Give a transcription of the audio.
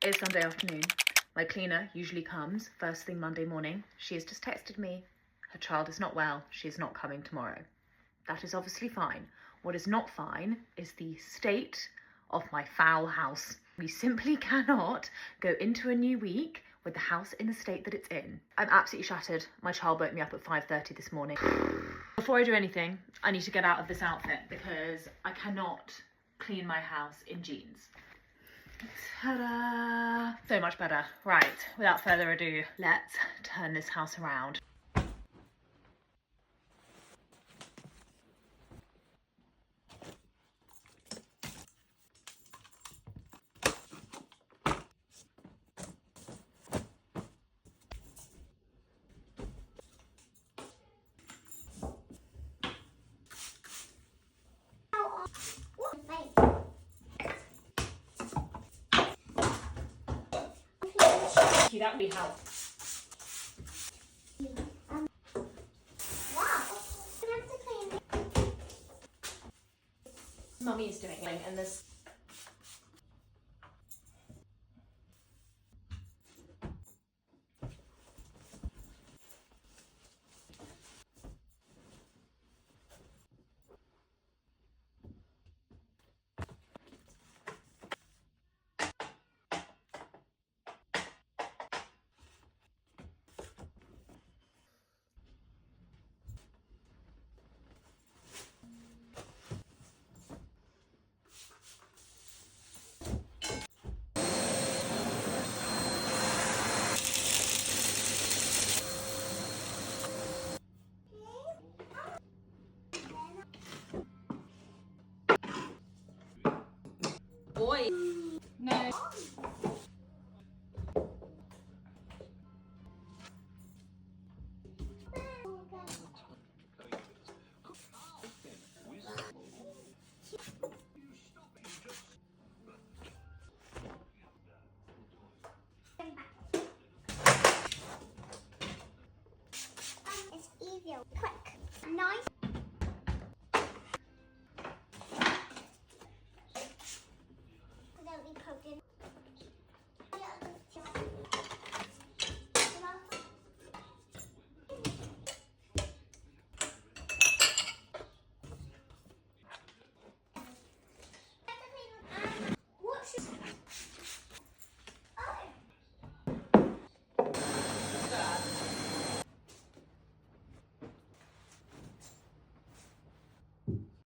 It's Sunday afternoon. My cleaner usually comes first thing Monday morning. She has just texted me. Her child is not well. She is not coming tomorrow. That is obviously fine. What is not fine is the state of my foul house. We simply cannot go into a new week with the house in the state that it's in. I'm absolutely shattered. My child woke me up at 5:30 this morning. Before I do anything, I need to get out of this outfit because I cannot clean my house in jeans. Ta-da! So much better. Right, without further ado, let's turn this house around. Thank you, that would help. Mummy is doing it, and this